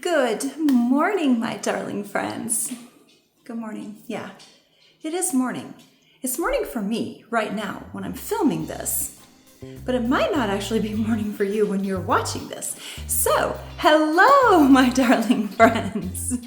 Good morning, my darling friends. Good morning. Yeah, it is morning. It's morning for me right now when I'm filming this, but it might not actually be morning for you when you're watching this. So, hello, my darling friends.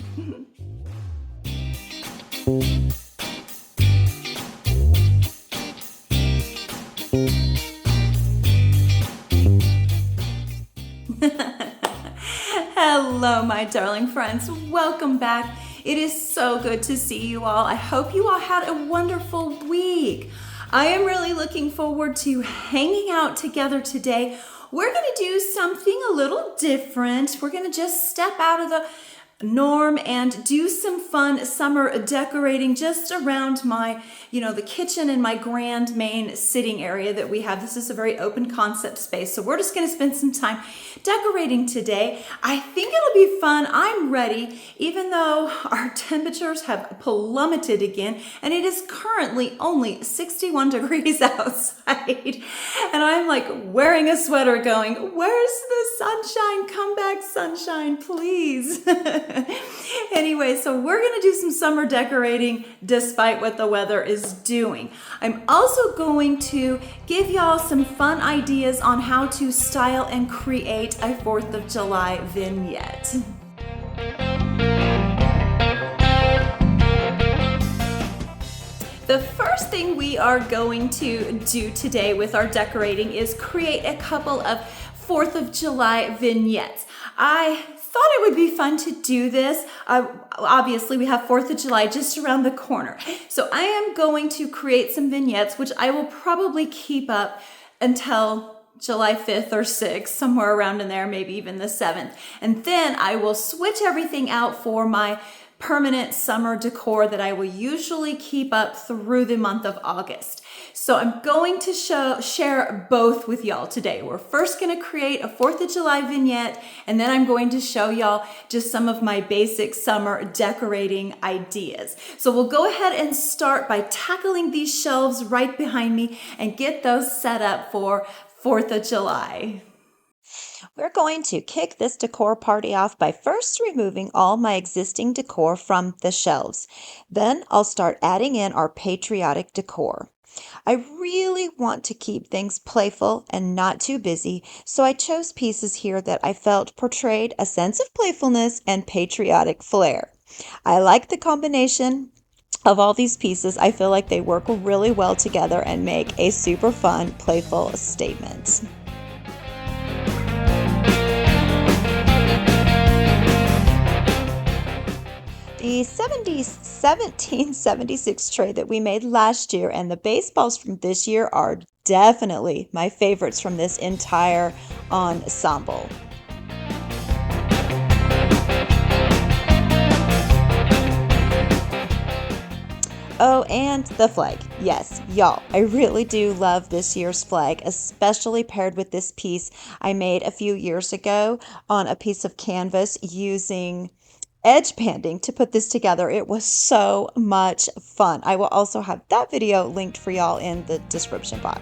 Hello, my darling friends. Welcome back. It is so good to see you all. I hope you all had a wonderful week. I am really looking forward to hanging out together today. We're going to do something a little different. We're going to just step out of the norm and do some fun summer decorating just around my, the kitchen and my grand main sitting area that we have. This is a very open concept space. So we're just going to spend some time decorating today. I think it'll be fun. I'm ready, even though our temperatures have plummeted again and it is currently only 61 degrees outside. And I'm like wearing a sweater going, where's the sunshine? Come back, sunshine, please. Anyway, so we're going to do some summer decorating despite what the weather is doing. I'm also going to give y'all some fun ideas on how to style and create a 4th of July vignette. The first thing we are going to do today with our decorating is create a couple of 4th of July vignettes. I thought it would be fun to do this. Obviously, we have 4th of July just around the corner. So I am going to create some vignettes, which I will probably keep up until July 5th or 6th, somewhere around in there, maybe even the 7th. And then I will switch everything out for my permanent summer decor that I will usually keep up through the month of August. So I'm going to share both with y'all today. We're first going to create a 4th of July vignette, and then I'm going to show y'all just some of my basic summer decorating ideas. So we'll go ahead and start by tackling these shelves right behind me and get those set up for 4th of July. We're going to kick this decor party off by first removing all my existing decor from the shelves. Then I'll start adding in our patriotic decor. I really want to keep things playful and not too busy, so I chose pieces here that I felt portrayed a sense of playfulness and patriotic flair. I like the combination of all these pieces. I feel like they work really well together and make a super fun, playful statement. The 1776 tray that we made last year and the baseballs from this year are definitely my favorites from this entire ensemble. Oh, and the flag. Yes, y'all, I really do love this year's flag, especially paired with this piece I made a few years ago on a piece of canvas using edge banding to put this together. It was so much fun. I will also have that video linked for y'all in the description box.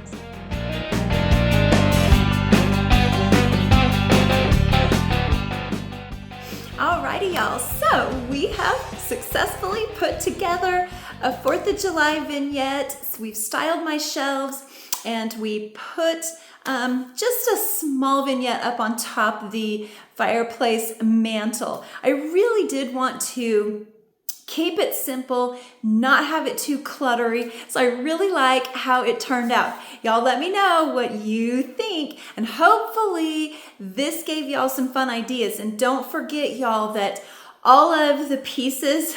Alrighty, y'all. So we have successfully put together a 4th of July vignette. So we've styled my shelves and we put just a small vignette up on top of the fireplace mantle. I really did want to keep it simple, not have it too cluttery. So I really like how it turned out. Y'all let me know what you think, and hopefully this gave y'all some fun ideas. And don't forget, y'all, that all of the pieces,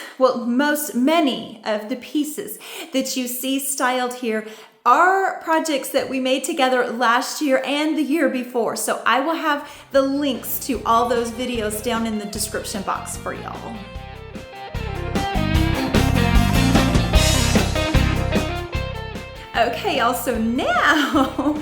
many of the pieces that you see styled here are projects that we made together last year and the year before. So I will have the links to all those videos down in the description box for y'all. Okay, y'all, so now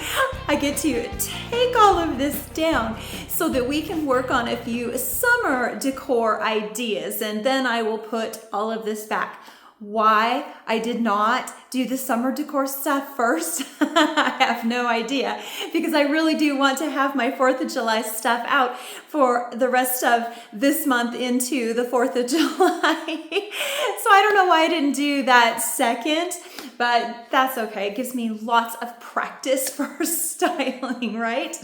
I get to take all of this down so that we can work on a few summer decor ideas, and then I will put all of this back Why I did not do the summer decor stuff first, I have no idea, because I really do want to have my 4th of July stuff out for the rest of this month into the 4th of July. So I don't know why I didn't do that second, but that's okay. It gives me lots of practice for styling, right?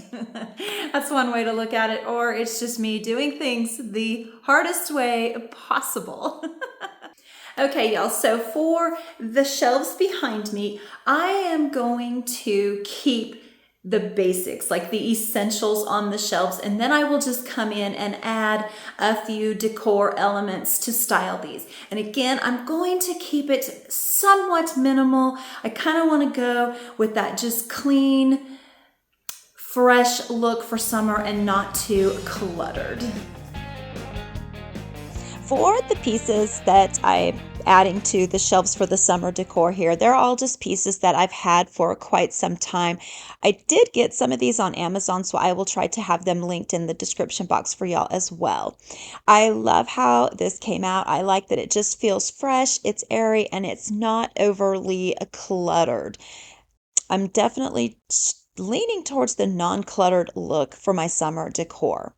That's one way to look at it, or it's just me doing things the hardest way possible. Okay, y'all, so for the shelves behind me, I am going to keep the basics, like the essentials on the shelves, and then I will just come in and add a few decor elements to style these. And again, I'm going to keep it somewhat minimal. I kind of want to go with that just clean, fresh look for summer and not too cluttered. For the pieces that I'm adding to the shelves for the summer decor here, they're all just pieces that I've had for quite some time. I did get some of these on Amazon, so I will try to have them linked in the description box for y'all as well. I love how this came out. I like that it just feels fresh, it's airy, and it's not overly cluttered. I'm definitely leaning towards the non-cluttered look for my summer decor.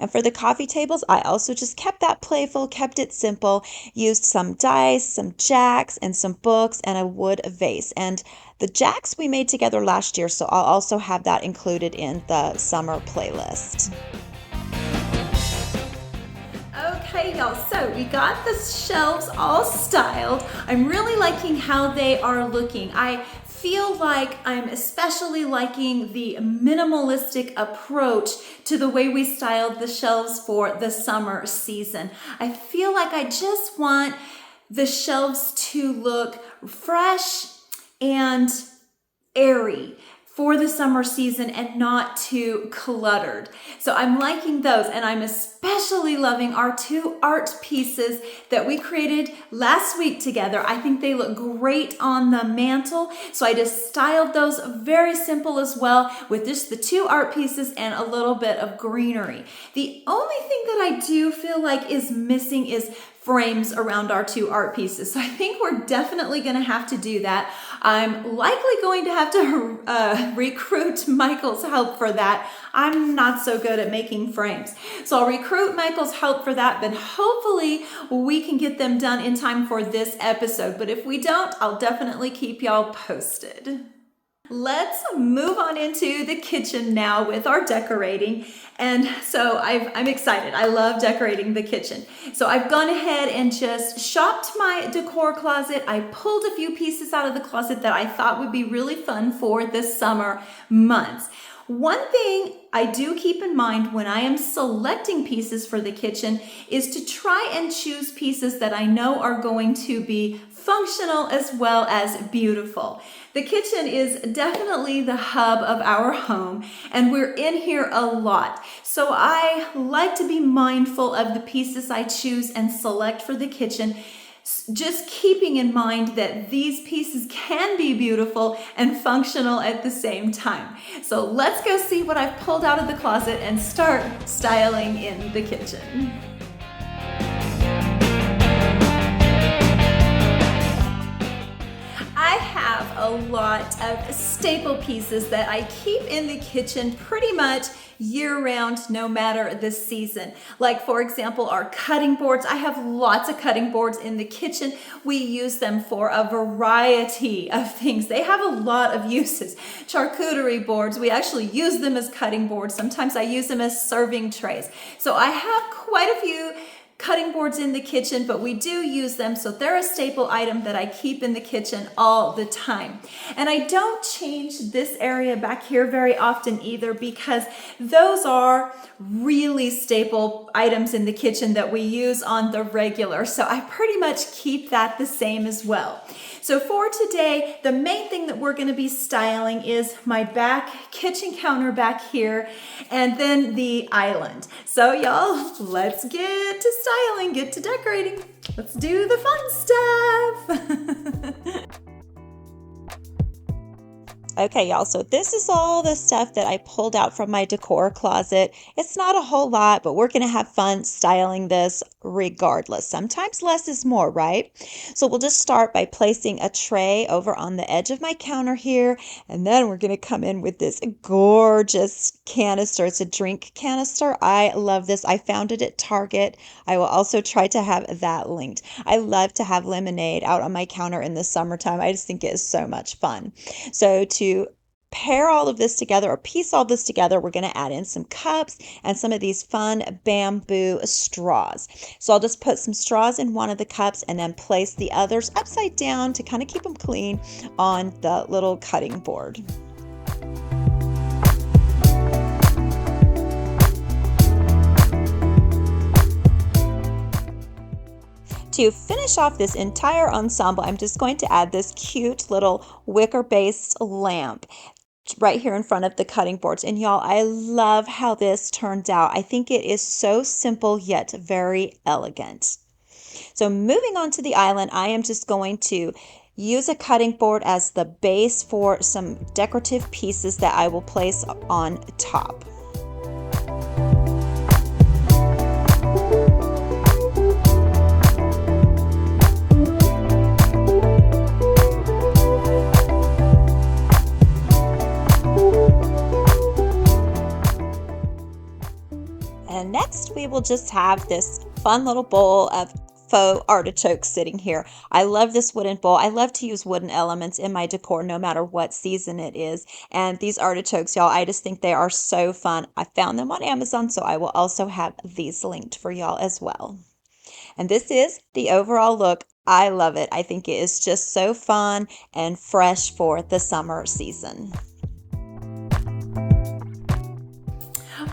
And for the coffee tables, I also just kept that playful, kept it simple, used some dice, some jacks, and some books, and a wood vase. And the jacks we made together last year, so I'll also have that included in the summer playlist. Okay, y'all, so we got the shelves all styled. I'm really liking how they are looking. I feel like I'm especially liking the minimalistic approach to the way we styled the shelves for the summer season. I feel like I just want the shelves to look fresh and airy for the summer season and not too cluttered. So I'm liking those, and I'm especially loving our 2 art pieces that we created last week together. I think they look great on the mantle, so I just styled those very simple as well with just the 2 art pieces and a little bit of greenery. The only thing that I do feel like is missing is frames around our 2 art pieces. So I think we're definitely gonna have to do that. I'm likely going to have to recruit Michael's help for that. I'm not so good at making frames. So I'll recruit Michael's help for that, but hopefully we can get them done in time for this episode. But if we don't, I'll definitely keep y'all posted. Let's move on into the kitchen now with our decorating. And so I'm excited. I love decorating the kitchen. So I've gone ahead and just shopped my decor closet. I pulled a few pieces out of the closet that I thought would be really fun for the summer months. One thing I do keep in mind when I am selecting pieces for the kitchen is to try and choose pieces that I know are going to be functional as well as beautiful. The kitchen is definitely the hub of our home, and we're in here a lot. So I like to be mindful of the pieces I choose and select for the kitchen, just keeping in mind that these pieces can be beautiful and functional at the same time. So let's go see what I've pulled out of the closet and start styling in the kitchen. I have a lot of staple pieces that I keep in the kitchen pretty much year-round, no matter the season. Like, for example, our cutting boards. I have lots of cutting boards in the kitchen. We use them for a variety of things. They have a lot of uses. Charcuterie boards, we actually use them as cutting boards. Sometimes I use them as serving trays. So I have quite a few cutting boards in the kitchen, but we do use them, so they're a staple item that I keep in the kitchen all the time. And I don't change this area back here very often either, because those are really staple items in the kitchen that we use on the regular, so I pretty much keep that the same as well. So for today, the main thing that we're going to be styling is my back kitchen counter back here, and then the island. So y'all, let's get to styling, get to decorating. Let's do the fun stuff. Okay, y'all, so this is all the stuff that I pulled out from my decor closet. It's not a whole lot, but we're gonna have fun styling this regardless. Sometimes less is more, right? So we'll just start by placing a tray over on the edge of my counter here, and then we're gonna come in with this gorgeous canister. It's a drink canister. I love this. I found it at Target. I will also try to have that linked. I love to have lemonade out on my counter in the summertime. I just think it is so much fun. So to pair all of this together or piece all this together, we're going to add in some cups and some of these fun bamboo straws. So I'll just put some straws in one of the cups and then place the others upside down to kind of keep them clean on the little cutting board. To finish off this entire ensemble, I'm just going to add this cute little wicker-based lamp right here in front of the cutting boards. And y'all, I love how this turned out. I think it is so simple yet very elegant. So moving on to the island, I am just going to use a cutting board as the base for some decorative pieces that I will place on top. And next we will just have this fun little bowl of faux artichokes sitting here. I love this wooden bowl. I love to use wooden elements in my decor no matter what season it is. And these artichokes, y'all, I just think they are so fun. I found them on Amazon, so I will also have these linked for y'all as well. And this is the overall look. I love it. I think it is just so fun and fresh for the summer season.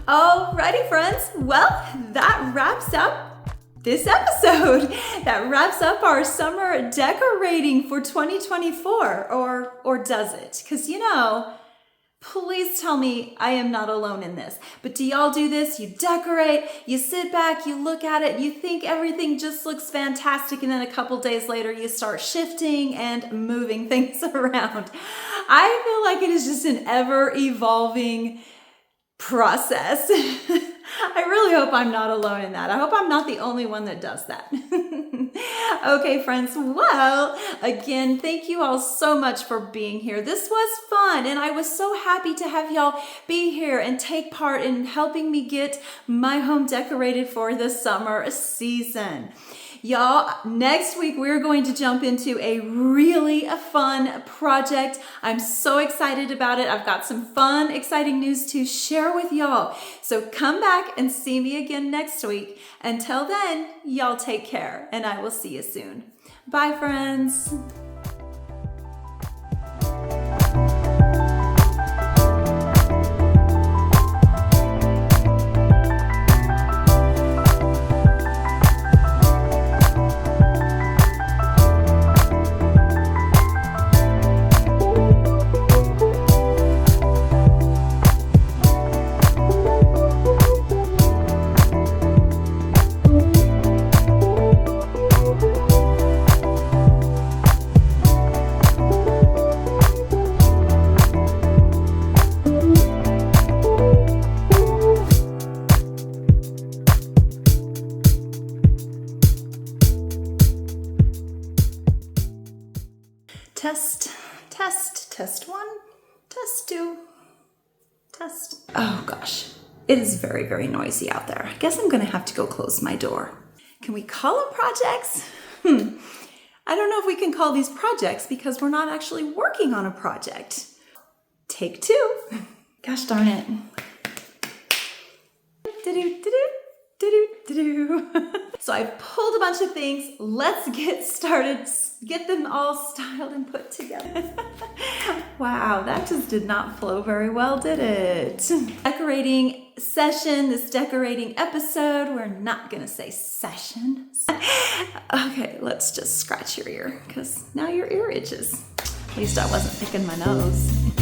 Alrighty, friends. Well, that wraps up this episode. That wraps up our summer decorating for 2024. Or does it? Because, please tell me I am not alone in this. But do y'all do this? You decorate, you sit back, you look at it, you think everything just looks fantastic, and then a couple days later you start shifting and moving things around. I feel like it is just an ever-evolving process. I really hope I'm not alone in that. I hope I'm not the only one that does that. Okay, friends. Well, again, thank you all so much for being here. This was fun, and I was so happy to have y'all be here and take part in helping me get my home decorated for the summer season. Y'all, next week we're going to jump into a really fun project. I'm so excited about it. I've got some fun, exciting news to share with y'all. So come back and see me again next week. Until then, y'all take care, and I will see you soon. Bye, friends. Test one, test two, test. Oh gosh, it is very, very noisy out there. I guess I'm gonna have to go close my door. Can we call them projects? I don't know if we can call these projects because we're not actually working on a project. Take two. Gosh darn it. So I pulled a bunch of things. Let's get started. Get them all styled and put together. Wow, that just did not flow very well, did it? Decorating session, this decorating episode. We're not gonna say session. Okay, let's just scratch your ear because now your ear itches. At least I wasn't picking my nose.